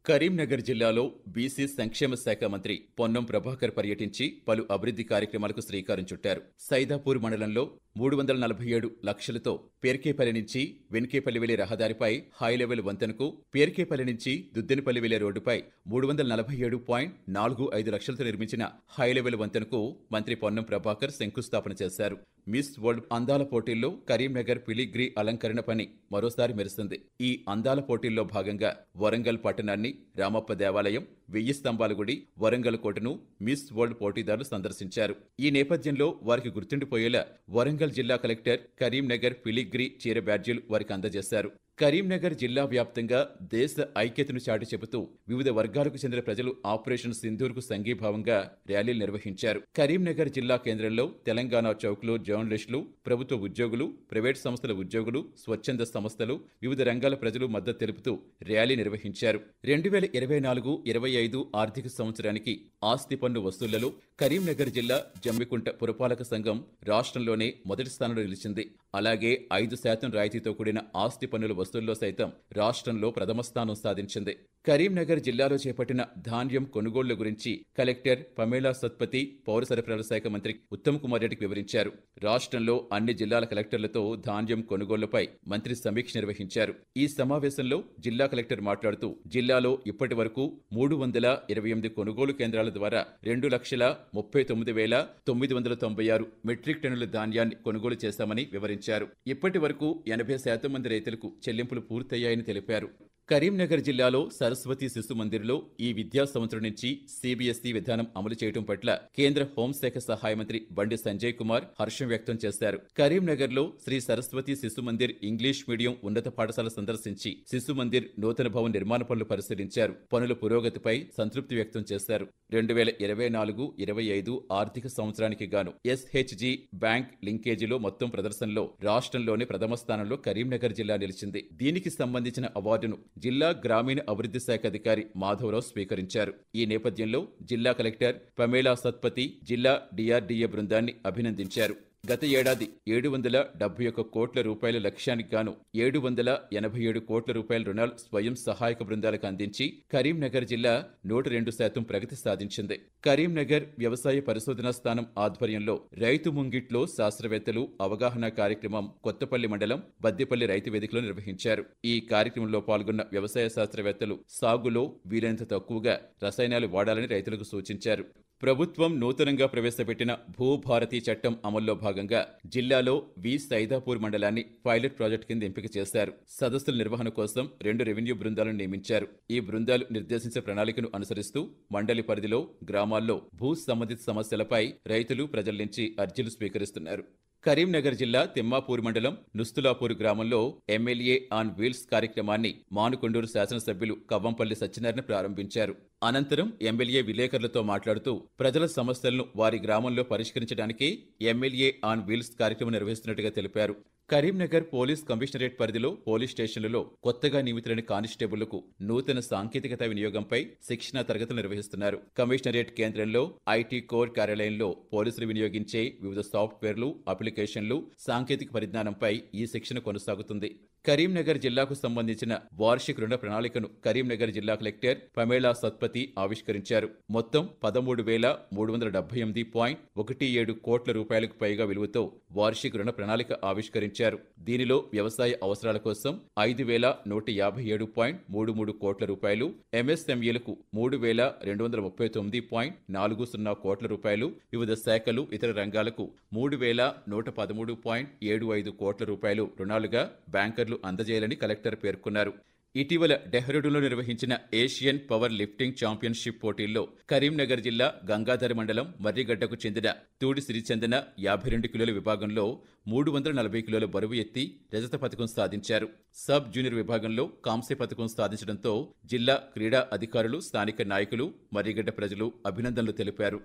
కరీంనగర్ జిల్లాలో బీసీ సంక్షేమ శాఖ మంత్రి పొన్నం ప్రభాకర్ పర్యటించి పలు అభివృద్ధి కార్యక్రమాలకు శ్రీకారం చుట్టారు. సైదాపూర్ మండలంలో 347 లక్షలతో పేర్కేపల్లి నుంచి వెన్కేపల్లి వెళ్లే రహదారిపై హైలెవెల్ వంతెనకు, పేర్కేపల్లి నుంచి దుద్దెనపల్లి వెళ్లే రోడ్డుపై 347.45 లక్షలతో నిర్మించిన హైలెవెల్ వంతెనకు మంత్రి పొన్నం ప్రభాకర్ శంకుస్థాపన చేశారు. మిస్ వరల్డ్ అందాల పోటీల్లో కరీంనగర్ ఫిలిగ్రీ అలంకరణ పని మరోసారి మెరుస్తుంది. ఈ అందాల పోటీల్లో భాగంగా వరంగల్ పట్టణాన్ని, రామప్ప దేవాలయం, 1000 స్తంభాల గుడి, వరంగల్ కోటను మిస్ వరల్డ్ పోటీదారులు సందర్శించారు. ఈ నేపథ్యంలో వారికి గుర్తుండిపోయేలా వరంగల్ జిల్లా కలెక్టర్ కరీంనగర్ ఫిలిగ్రీ చీర బ్యాడ్జీలు వారికి అందజేశారు. కరీంనగర్ జిల్లా వ్యాప్తంగా దేశ ఐక్యతను చాటి చెబుతూ వివిధ వర్గాలకు చెందిన ప్రజలు ఆపరేషన్ సింధూర్కు సంఘీభావంగా ర్యాలీలు నిర్వహించారు. కరీంనగర్ జిల్లా కేంద్రంలో తెలంగాణ చౌక్లో జర్నలిస్టులు, ప్రభుత్వ ఉద్యోగులు, ప్రైవేట్ సంస్థల ఉద్యోగులు, స్వచ్ఛంద సంస్థలు, వివిధ రంగాల ప్రజలు మద్దతు తెలుపుతూ ర్యాలీ నిర్వహించారు. 2024-25 ఆర్థిక సంవత్సరానికి ఆస్తి పన్ను వసూళ్లలో కరీంనగర్ జిల్లా జమ్మికుంట పురపాలక సంఘం రాష్ట్రంలోనే మొదటి స్థానంలో నిలిచింది. అలాగే 5% రాయితీతో కూడిన ఆస్తి పన్నుల వసూల్లో సైతం రాష్ట్రంలో ప్రథమ స్థానం సాధించింది. కరీంనగర్ జిల్లాలో చేపట్టిన ధాన్యం కొనుగోళ్ల గురించి కలెక్టర్ పమేలా సత్పతి పౌర సరఫరాల శాఖ మంత్రి ఉత్తమ్ కుమార్ రెడ్డికి వివరించారు. రాష్ట్రంలో అన్ని జిల్లాల కలెక్టర్లతో ధాన్యం కొనుగోళ్లపై మంత్రి సమీక్ష నిర్వహించారు. ఈ సమావేశంలో జిల్లా కలెక్టర్ మాట్లాడుతూ జిల్లాలో ఇప్పటి వరకు 328 కొనుగోలు కేంద్రాల ద్వారా 2,39,996 మెట్రిక్ టన్నుల ధాన్యాన్ని కొనుగోలు చేశామని వివరించారు. ఇప్పటి వరకు 80% మంది రైతులకు చెల్లింపులు పూర్తయ్యాయని తెలిపారు. కరీంనగర్ జిల్లాలో సరస్వతి శిశు మందిర్లో ఈ విద్యా సంవత్సరం నుంచి CBSE విధానం అమలు చేయడం పట్ల కేంద్ర హోంశాఖ సహాయ మంత్రి బండి సంజయ్ కుమార్ హర్షం వ్యక్తం చేశారు. కరీంనగర్లో శ్రీ సరస్వతి శిశు మందిర్ ఇంగ్లీష్ మీడియం ఉన్నత పాఠశాల సందర్శించి శిశు మందిర్ నూతన భవన నిర్మాణ పనులు పరిశీలించారు. పనుల పురోగతిపై సంతృప్తి వ్యక్తం చేశారు. 2024-25 ఆర్థిక సంవత్సరానికి గాను SHG బ్యాంక్ లింకేజీలో మొత్తం ప్రదర్శనలో రాష్ట్రంలోనే ప్రథమ స్థానంలో కరీంనగర్ జిల్లా నిలిచింది. దీనికి సంబంధించిన అవార్డును జిల్లా గ్రామీణ అభివృద్ధి శాఖ అధికారి మాధవరావు స్వీకరించారు. ఈ నేపథ్యంలో జిల్లా కలెక్టర్ పమేలా సత్పతి జిల్లా DRDA బృందాన్ని అభినందించారు. గత ఏడాది 771 కోట్ల రూపాయల లక్ష్యానికి గాను 787 కోట్ల రూపాయల రుణాలు స్వయం సహాయక బృందాలకు అందించి కరీంనగర్ జిల్లా 102% ప్రగతి సాధించింది. కరీంనగర్ వ్యవసాయ పరిశోధనా స్థానం ఆధ్వర్యంలో రైతు ముంగిట్లో శాస్త్రవేత్తలు అవగాహన కార్యక్రమం కొత్తపల్లి మండలం బద్దిపల్లి రైతు వేదికలో నిర్వహించారు. ఈ కార్యక్రమంలో పాల్గొన్న వ్యవసాయ శాస్త్రవేత్తలు సాగులో వీలైనంత తక్కువగా రసాయనాలు వాడాలని రైతులకు సూచించారు. ప్రభుత్వం నూతనంగా ప్రవేశపెట్టిన భూభారతి చట్టం అమల్లో భాగంగా జిల్లాలో సైదాపూర్ మండలాన్ని పైలట్ ప్రాజెక్టు కింద ఎంపిక చేశారు. సదస్సుల నిర్వహణ కోసం 2 రెవెన్యూ బృందాలను నియమించారు. ఈ బృందాలు నిర్దేశించిన ప్రణాళికను అనుసరిస్తూ మండలి పరిధిలో గ్రామాల్లో భూ సంబంధిత సమస్యలపై రైతులు ప్రజల నుంచి అర్జీలు స్వీకరిస్తున్నారు. కరీంనగర్ జిల్లా తిమ్మాపూర్ మండలం నుస్తులాపూర్ గ్రామంలో ఎమ్మెల్యే ఆన్ వీల్స్ కార్యక్రమాన్ని మానుకొండూరు శాసనసభ్యులు కవ్వంపల్లి సత్యనారాయణ ప్రారంభించారు. అనంతరం ఎమ్మెల్యే విలేకరులతో మాట్లాడుతూ ప్రజల సమస్యలను వారి గ్రామంలో పరిష్కరించడానికి ఎమ్మెల్యే ఆన్ వీల్స్ కార్యక్రమం నిర్వహిస్తున్నట్టుగా తెలిపారు. కరీంనగర్ పోలీస్ కమిషనరేట్ పరిధిలో పోలీస్ స్టేషన్లలో కొత్తగా నియమితులైన కానిస్టేబుళ్లకు నూతన సాంకేతికత వినియోగంపై శిక్షణా తరగతులు నిర్వహిస్తున్నారు. కమిషనరేట్ కేంద్రంలో ఐటీ కోర్ కార్యాలయంలో పోలీసులు వినియోగించే వివిధ సాఫ్ట్వేర్లు, అప్లికేషన్లు, సాంకేతిక పరిజ్ఞానంపై ఈ శిక్షణ కొనసాగుతుంది. కరీంనగర్ జిల్లాకు సంబంధించిన వార్షిక రుణ ప్రణాళికను కరీంనగర్ జిల్లా కలెక్టర్ పమేలా సత్పతి ఆవిష్కరించారు. మొత్తం 13,378.17 కోట్ల రూపాయలకు పైగా విలువతో వార్షిక రుణ ప్రణాళిక ఆవిష్కరించారు. దీనిలో వ్యవసాయ అవసరాల కోసం 5,157.33 కోట్ల రూపాయలు, MSMEలకు 3,239.40 కోట్ల రూపాయలు, వివిధ శాఖలు, ఇతర రంగాలకు 3,113.75 కోట్ల రూపాయలు రుణాలుగా బ్యాంకర్లు అందజేయాలని కలెక్టర్ పేర్కొన్నారు. ఇటీవల డెహ్రాడూన్లో నిర్వహించిన ఏషియన్ పవర్ లిఫ్టింగ్ ఛాంపియన్షిప్ పోటీల్లో కరీంనగర్ జిల్లా గంగాధర మండలం మర్రిగడ్డకు చెందిన తూడి సిరిచందన 52 కిలోల విభాగంలో 340 కిలోల బరువు ఎత్తి రజత పథకం సాధించారు. సబ్ జూనియర్ విభాగంలో కాంస్య పథకం సాధించడంతో జిల్లా క్రీడా అధికారులు, స్థానిక నాయకులు, మర్రిగడ్డ ప్రజలు అభినందనలు తెలిపారు.